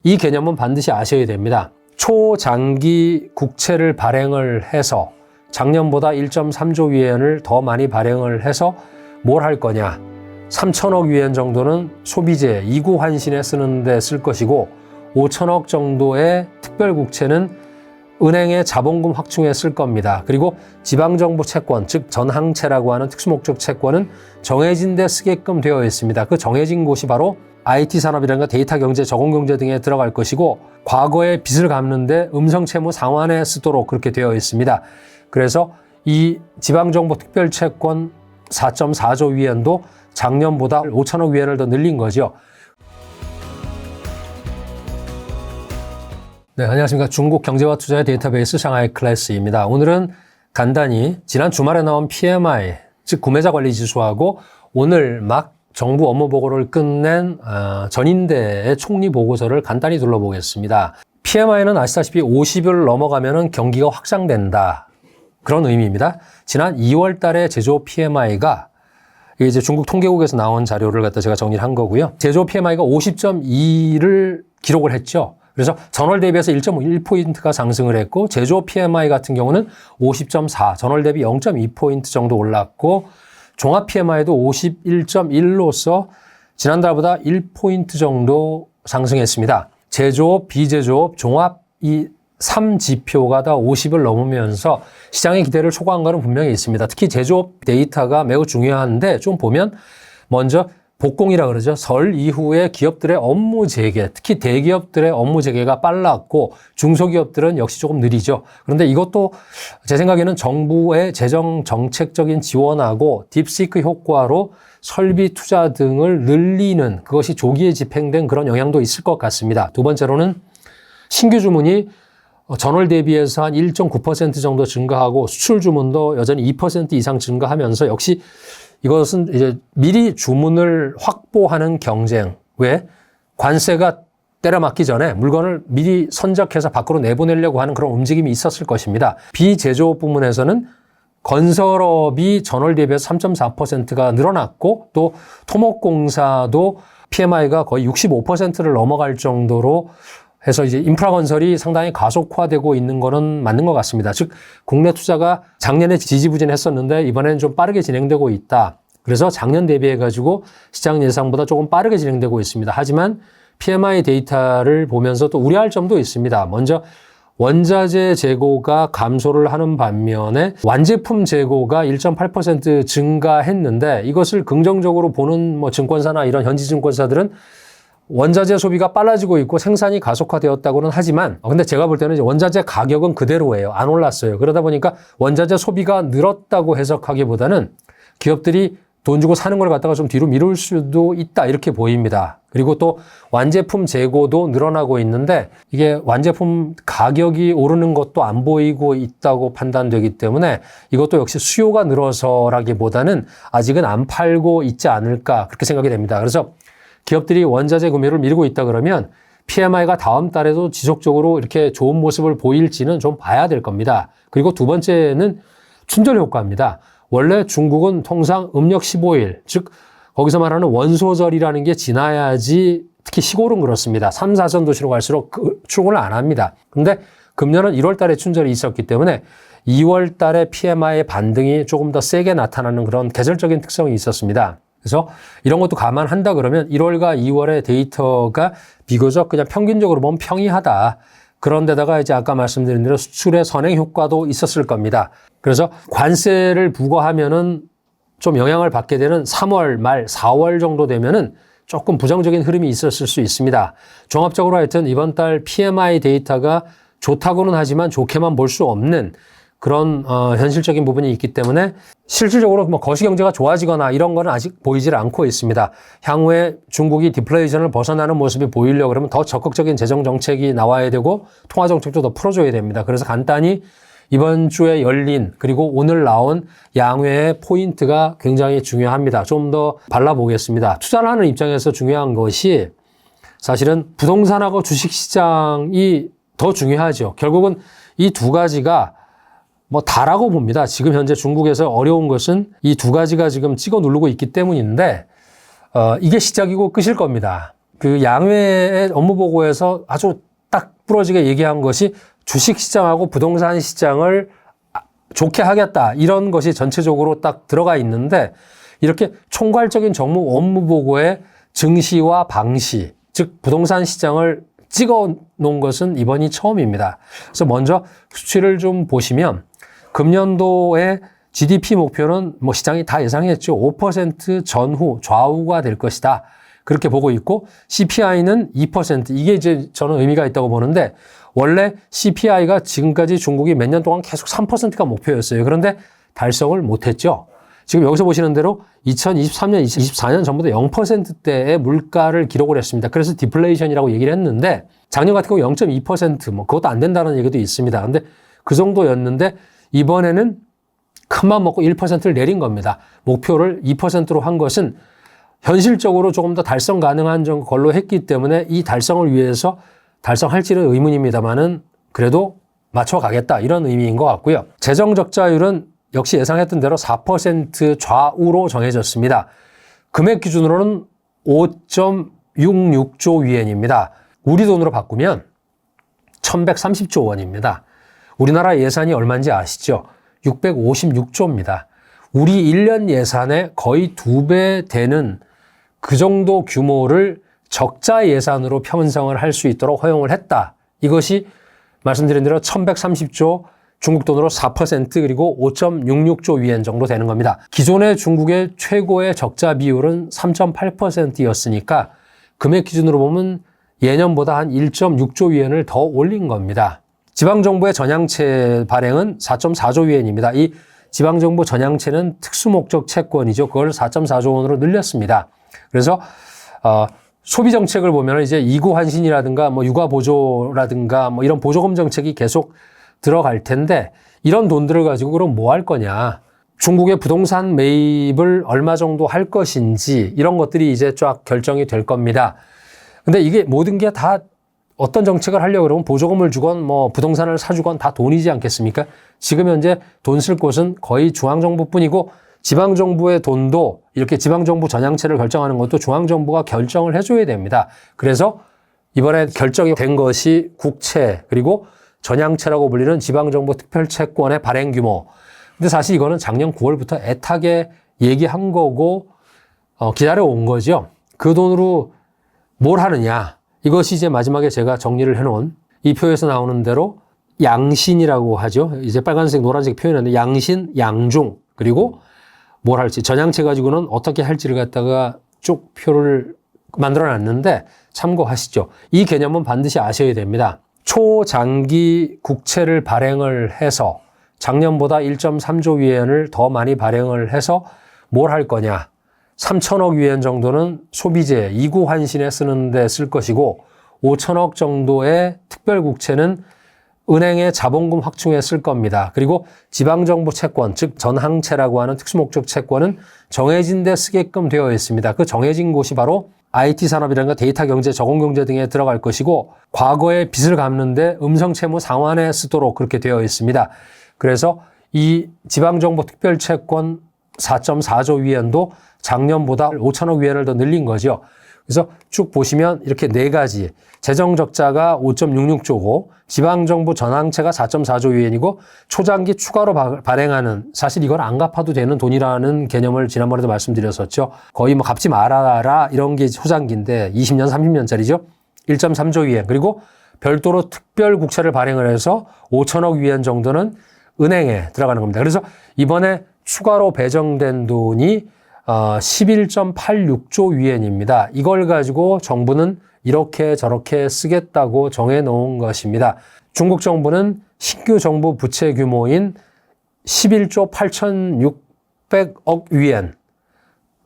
이 개념은 반드시 아셔야 됩니다. 초장기 국채를 발행을 해서 작년보다 1.3조 위안을 더 많이 발행을 해서 뭘 할 거냐. 3천억 위안 정도는 소비재, 이구 환신에 쓰는 데 쓸 것이고 5천억 정도의 특별국채는 은행의 자본금 확충에 쓸 겁니다. 그리고 지방정부 채권, 즉 전항채라고 하는 특수목적 채권은 정해진 데 쓰게끔 되어 있습니다. 그 정해진 곳이 바로 IT 산업이라든가 데이터 경제, 저공 경제 등에 들어갈 것이고 과거의 빚을 갚는데 음성채무 상환에 쓰도록 그렇게 되어 있습니다. 그래서 이 지방정부 특별채권 4.4조 위안도 작년보다 5천억 위안을 더 늘린 거죠. 네, 안녕하십니까. 중국 경제와 투자의 데이터베이스 상하이 클래스입니다. 오늘은 간단히 지난 주말에 나온 PMI, 즉 구매자 관리 지수하고 오늘 막 정부 업무 보고를 끝낸 전인대의 총리 보고서를 간단히 둘러보겠습니다. PMI는 아시다시피 50을 넘어가면 경기가 확장된다. 그런 의미입니다. 지난 2월 달에 제조업 PMI가 이제 중국 통계국에서 나온 자료를 갖다 제가 정리를 한 거고요. 제조업 PMI가 50.2를 기록을 했죠. 그래서 전월 대비해서 1.1포인트가 상승을 했고 제조업 PMI 같은 경우는 50.4, 전월 대비 0.2포인트 정도 올랐고 종합 PMI도 51.1로서 지난달보다 1포인트 정도 상승했습니다. 제조업, 비제조업, 종합 이 3지표가 다 50을 넘으면서 시장의 기대를 초과한 거는 분명히 있습니다. 특히 제조업 데이터가 매우 중요한데 좀 보면 먼저 복공이라 그러죠. 설 이후에 기업들의 업무 재개, 특히 대기업들의 업무 재개가 빨랐고 중소기업들은 역시 조금 느리죠. 그런데 이것도 제 생각에는 정부의 재정 정책적인 지원하고 딥시크 효과로 설비 투자 등을 늘리는 그것이 조기에 집행된 그런 영향도 있을 것 같습니다. 두 번째로는 신규 주문이 전월 대비해서 한 1.9% 정도 증가하고 수출 주문도 여전히 2% 이상 증가하면서 역시 이것은 이제 미리 주문을 확보하는 경쟁. 왜? 관세가 때려맞기 전에 물건을 미리 선적해서 밖으로 내보내려고 하는 그런 움직임이 있었을 것입니다. 비제조업 부문에서는 건설업이 전월 대비해서 3.4%가 늘어났고 또 토목공사도 PMI가 거의 65%를 넘어갈 정도로 해서 이제 인프라 건설이 상당히 가속화되고 있는 거는 맞는 것 같습니다. 즉 국내 투자가 작년에 지지부진했었는데 이번에는 좀 빠르게 진행되고 있다. 그래서 작년 대비해 가지고 시장 예상보다 조금 빠르게 진행되고 있습니다. 하지만 PMI 데이터를 보면서 또 우려할 점도 있습니다. 먼저 원자재 재고가 감소를 하는 반면에 완제품 재고가 1.8% 증가했는데 이것을 긍정적으로 보는 뭐 증권사나 이런 현지 증권사들은 원자재 소비가 빨라지고 있고 생산이 가속화되었다고는 하지만 근데 제가 볼 때는 이제 원자재 가격은 그대로예요. 안 올랐어요. 그러다 보니까 원자재 소비가 늘었다고 해석하기보다는 기업들이 돈 주고 사는 걸 갖다가 좀 뒤로 미룰 수도 있다 이렇게 보입니다. 그리고 또 완제품 재고도 늘어나고 있는데 이게 완제품 가격이 오르는 것도 안 보이고 있다고 판단되기 때문에 이것도 역시 수요가 늘어서라기보다는 아직은 안 팔고 있지 않을까 그렇게 생각이 됩니다. 그래서 기업들이 원자재 구매를 미루고 있다 그러면 PMI가 다음 달에도 지속적으로 이렇게 좋은 모습을 보일지는 좀 봐야 될 겁니다. 그리고 두 번째는 춘절 효과입니다. 원래 중국은 통상 음력 15일, 즉 거기서 말하는 원소절이라는 게 지나야지 특히 시골은 그렇습니다. 3, 4선 도시로 갈수록 출근을 안 합니다. 근데 금년은 1월 달에 춘절이 있었기 때문에 2월 달에 PMI의 반등이 조금 더 세게 나타나는 그런 계절적인 특성이 있었습니다. 그래서 이런 것도 감안한다 그러면 1월과 2월의 데이터가 비교적 그냥 평균적으로 보면 평이하다. 그런데다가 이제 아까 말씀드린 대로 수출의 선행 효과도 있었을 겁니다. 그래서 관세를 부과하면은 좀 영향을 받게 되는 3월 말 4월 정도 되면은 조금 부정적인 흐름이 있었을 수 있습니다. 종합적으로 하여튼 이번 달 PMI 데이터가 좋다고는 하지만 좋게만 볼 수 없는 그런 현실적인 부분이 있기 때문에 실질적으로 뭐 거시경제가 좋아지거나 이런 거는 아직 보이질 않고 있습니다. 향후에 중국이 디플레이션을 벗어나는 모습이 보이려고 그러면 더 적극적인 재정 정책이 나와야 되고 통화 정책도 더 풀어줘야 됩니다. 그래서 간단히 이번 주에 열린 그리고 오늘 나온 양회의 포인트가 굉장히 중요합니다. 좀 더 발라보겠습니다. 투자를 하는 입장에서 중요한 것이 사실은 부동산하고 주식시장이 더 중요하죠. 결국은 이 두 가지가 뭐 다라고 봅니다. 지금 현재 중국에서 어려운 것은 이 두 가지가 지금 찍어 누르고 있기 때문인데 이게 시작이고 끝일 겁니다. 그 양회의 업무보고에서 아주 딱 부러지게 얘기한 것이 주식시장하고 부동산 시장을 좋게 하겠다. 이런 것이 전체적으로 딱 들어가 있는데 이렇게 총괄적인 정무 업무보고에 증시와 방시, 즉 부동산 시장을 찍어 놓은 것은 이번이 처음입니다. 그래서 먼저 수치를 좀 보시면 금년도의 GDP 목표는 뭐 시장이 다 예상했죠. 5% 전후 좌우가 될 것이다. 그렇게 보고 있고 CPI는 2%. 이게 이제 저는 의미가 있다고 보는데 원래 CPI가 지금까지 중국이 몇 년 동안 계속 3%가 목표였어요. 그런데 달성을 못했죠. 지금 여기서 보시는 대로 2023년, 2024년 전부터 0%대의 물가를 기록을 했습니다. 그래서 디플레이션이라고 얘기를 했는데 작년 같은 경우 0.2% 뭐 그것도 안 된다는 얘기도 있습니다. 근데 그 정도였는데 이번에는 큰맘 먹고 1%를 내린 겁니다. 목표를 2%로 한 것은 현실적으로 조금 더 달성 가능한 걸로 했기 때문에 이 달성을 위해서 달성할지는 의문입니다만은 그래도 맞춰가겠다 이런 의미인 것 같고요. 재정 적자율은 역시 예상했던 대로 4% 좌우로 정해졌습니다. 금액 기준으로는 5.66조 위엔입니다. 우리 돈으로 바꾸면 1130조 원입니다. 우리나라 예산이 얼마인지 아시죠? 656조입니다. 우리 1년 예산의 거의 2배 되는 그 정도 규모를 적자 예산으로 편성을 할 수 있도록 허용을 했다. 이것이 말씀드린 대로 1130조 중국 돈으로 4% 그리고 5.66조 위엔 정도 되는 겁니다. 기존의 중국의 최고의 적자 비율은 3.8%였으니까 금액 기준으로 보면 예년보다 한 1.6조 위엔을 더 올린 겁니다. 지방정부의 전향채 발행은 4.4조 위엔입니다. 이 지방정부 전향채는 특수목적 채권이죠. 그걸 4.4조 원으로 늘렸습니다. 그래서 소비정책을 보면 이제 이구환신이라든가 뭐 육아보조라든가 뭐 이런 보조금 정책이 계속 들어갈 텐데 이런 돈들을 가지고 그럼 뭐 할 거냐. 중국의 부동산 매입을 얼마 정도 할 것인지 이런 것들이 이제 쫙 결정이 될 겁니다. 근데 이게 모든 게 다 어떤 정책을 하려고 그러면 보조금을 주건 뭐 부동산을 사주건 다 돈이지 않겠습니까? 지금 현재 돈 쓸 곳은 거의 중앙정부뿐이고 지방정부의 돈도 이렇게 지방정부 전향채를 결정하는 것도 중앙정부가 결정을 해줘야 됩니다. 그래서 이번에 결정이 된 것이 국채 그리고 전향채라고 불리는 지방정부 특별채권의 발행 규모. 근데 사실 이거는 작년 9월부터 애타게 얘기한 거고 기다려온 거죠. 그 돈으로 뭘 하느냐. 이것이 이제 마지막에 제가 정리를 해놓은 이 표에서 나오는 대로 양신이라고 하죠. 이제 빨간색, 노란색 표현했는데 양신, 양중 그리고 뭘 할지 전향채 가지고는 어떻게 할지를 갖다가 쭉 표를 만들어놨는데 참고하시죠. 이 개념은 반드시 아셔야 됩니다. 초장기 국채를 발행을 해서 작년보다 1.3조 위엔을 더 많이 발행을 해서 뭘 할 거냐. 3천억 위엔 정도는 소비재, 이구환신에 쓰는 데 쓸 것이고 5천억 정도의 특별국채는 은행의 자본금 확충에 쓸 겁니다. 그리고 지방정부 채권, 즉 전항채라고 하는 특수목적 채권은 정해진 데 쓰게끔 되어 있습니다. 그 정해진 곳이 바로 IT 산업이라든가 데이터 경제, 저공 경제 등에 들어갈 것이고 과거의 빚을 갚는 데 음성 채무 상환에 쓰도록 그렇게 되어 있습니다. 그래서 이 지방정부 특별채권 4.4조 위엔도 작년보다 5천억 위엔을 더 늘린 거죠. 그래서 쭉 보시면 이렇게 네 가지 재정적자가 5.66조고 지방정부 전항채가 4.4조 위엔이고 초장기 추가로 발행하는 사실 이건 안 갚아도 되는 돈이라는 개념을 지난번에도 말씀드렸었죠. 거의 뭐 갚지 말아라 이런 게 초장기인데 20년, 30년짜리죠. 1.3조 위엔 그리고 별도로 특별국채를 발행을 해서 5천억 위엔 정도는 은행에 들어가는 겁니다. 그래서 이번에 추가로 배정된 돈이 11.86조 위엔입니다. 이걸 가지고 정부는 이렇게 저렇게 쓰겠다고 정해놓은 것입니다. 중국 정부는 신규 정부 부채 규모인 11조 8,600억 위엔,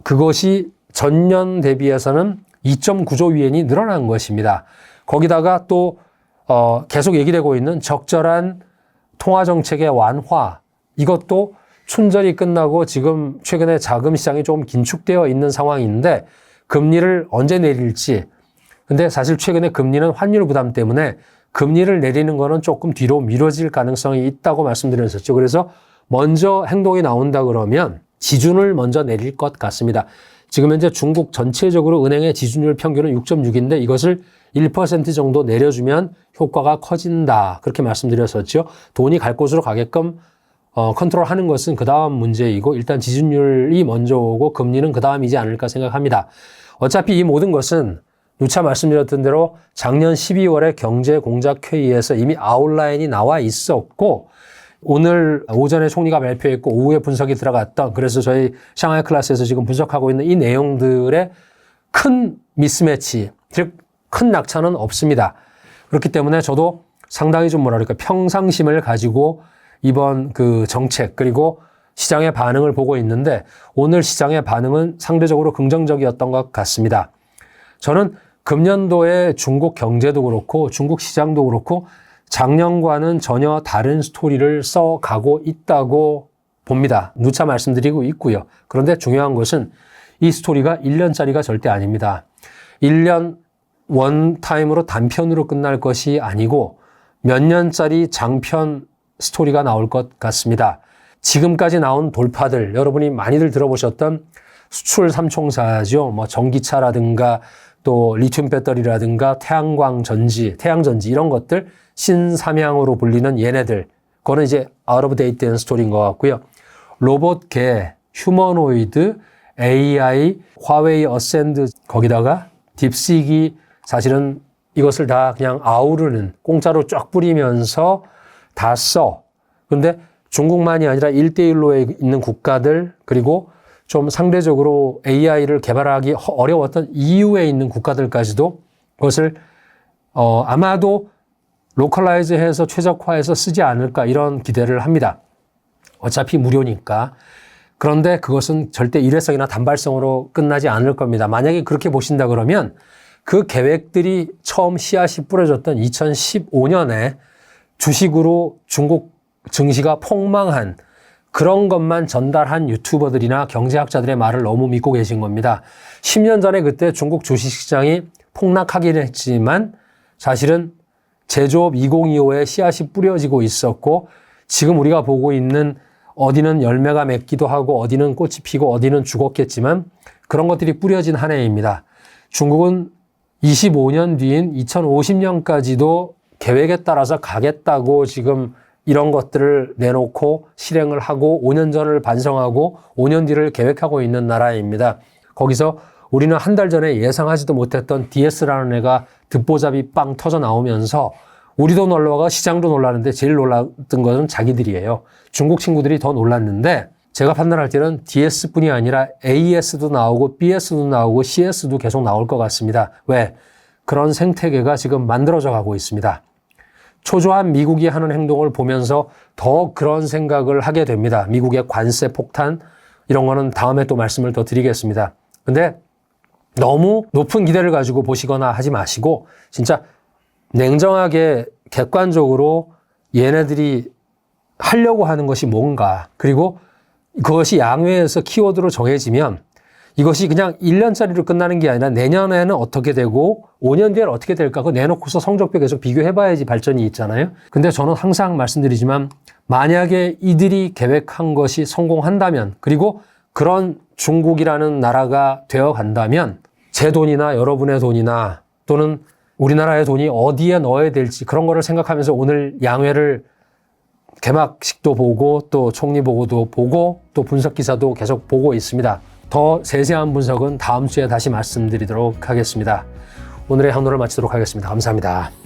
그것이 전년 대비해서는 2.9조 위엔이 늘어난 것입니다. 거기다가 또 계속 얘기되고 있는 적절한 통화정책의 완화, 이것도 춘절이 끝나고 지금 최근에 자금 시장이 좀 긴축되어 있는 상황인데 금리를 언제 내릴지. 근데 사실 최근에 금리는 환율 부담 때문에 금리를 내리는 거는 조금 뒤로 미뤄질 가능성이 있다고 말씀드렸었죠. 그래서 먼저 행동이 나온다 그러면 지준을 먼저 내릴 것 같습니다. 지금 현재 중국 전체적으로 은행의 지준율 평균은 6.6인데 이것을 1% 정도 내려주면 효과가 커진다. 그렇게 말씀드렸었죠. 돈이 갈 곳으로 가게끔 컨트롤하는 것은 그 다음 문제이고 일단 지준율이 먼저 오고 금리는 그 다음이지 않을까 생각합니다. 어차피 이 모든 것은 누차 말씀드렸던 대로 작년 12월에 경제공작회의에서 이미 아웃라인이 나와 있었고 오늘 오전에 총리가 발표했고 오후에 분석이 들어갔던 그래서 저희 샹하이 클래스에서 지금 분석하고 있는 이 내용들의 큰 미스매치, 즉 큰 낙차는 없습니다. 그렇기 때문에 저도 상당히 좀 평상심을 가지고 이번 그 정책 그리고 시장의 반응을 보고 있는데 오늘 시장의 반응은 상대적으로 긍정적이었던 것 같습니다. 저는 금년도에 중국 경제도 그렇고 중국 시장도 그렇고 작년과는 전혀 다른 스토리를 써가고 있다고 봅니다. 누차 말씀드리고 있고요. 그런데 중요한 것은 이 스토리가 1년짜리가 절대 아닙니다. 1년 원타임으로 단편으로 끝날 것이 아니고 몇 년짜리 장편 스토리가 나올 것 같습니다. 지금까지 나온 돌파들, 여러분이 많이들 들어보셨던 수출 삼총사죠. 뭐 전기차라든가 또 리튬 배터리라든가 태양전지 이런 것들 신삼양으로 불리는 얘네들. 그거는 이제 아웃 오브 데이트 된 스토리인 것 같고요. 로봇계, 휴머노이드, AI, 화웨이 어센드 거기다가 딥시기 사실은 이것을 다 그냥 아우르는 공짜로 쫙 뿌리면서 다 써. 그런데 중국만이 아니라 1대1로 있는 국가들 그리고 좀 상대적으로 AI를 개발하기 어려웠던 EU에 있는 국가들까지도 그것을 아마도 로컬라이즈해서 최적화해서 쓰지 않을까 이런 기대를 합니다. 어차피 무료니까. 그런데 그것은 절대 일회성이나 단발성으로 끝나지 않을 겁니다. 만약에 그렇게 보신다 그러면 그 계획들이 처음 씨앗이 뿌려졌던 2015년에 주식으로 중국 증시가 폭망한 그런 것만 전달한 유튜버들이나 경제학자들의 말을 너무 믿고 계신 겁니다. 10년 전에 그때 중국 주식시장이 폭락하긴 했지만 사실은 제조업 2025에 씨앗이 뿌려지고 있었고 지금 우리가 보고 있는 어디는 열매가 맺기도 하고 어디는 꽃이 피고 어디는 죽었겠지만 그런 것들이 뿌려진 한 해입니다. 중국은 25년 뒤인 2050년까지도 계획에 따라서 가겠다고 지금 이런 것들을 내놓고 실행을 하고 5년 전을 반성하고 5년 뒤를 계획하고 있는 나라입니다. 거기서 우리는 한 달 전에 예상하지도 못했던 DS라는 애가 듣보잡이 빵 터져 나오면서 우리도 놀라고 시장도 놀라는데 제일 놀랐던 것은 자기들이에요. 중국 친구들이 더 놀랐는데 제가 판단할 때는 DS뿐이 아니라 AS도 나오고 BS도 나오고 CS도 계속 나올 것 같습니다. 왜? 그런 생태계가 지금 만들어져 가고 있습니다. 초조한 미국이 하는 행동을 보면서 더 그런 생각을 하게 됩니다. 미국의 관세 폭탄 이런 거는 다음에 또 말씀을 더 드리겠습니다. 근데 너무 높은 기대를 가지고 보시거나 하지 마시고 진짜 냉정하게 객관적으로 얘네들이 하려고 하는 것이 뭔가 그리고 그것이 양회에서 키워드로 정해지면 이것이 그냥 1년짜리로 끝나는 게 아니라 내년에는 어떻게 되고 5년 뒤에는 어떻게 될까 그거 내놓고서 성적표 계속 비교해봐야지 발전이 있잖아요. 근데 저는 항상 말씀드리지만 만약에 이들이 계획한 것이 성공한다면 그리고 그런 중국이라는 나라가 되어간다면 제 돈이나 여러분의 돈이나 또는 우리나라의 돈이 어디에 넣어야 될지 그런 거를 생각하면서 오늘 양회를 개막식도 보고 또 총리 보고도 보고 또 분석 기사도 계속 보고 있습니다. 더 세세한 분석은 다음 주에 다시 말씀드리도록 하겠습니다. 오늘의 항로를 마치도록 하겠습니다. 감사합니다.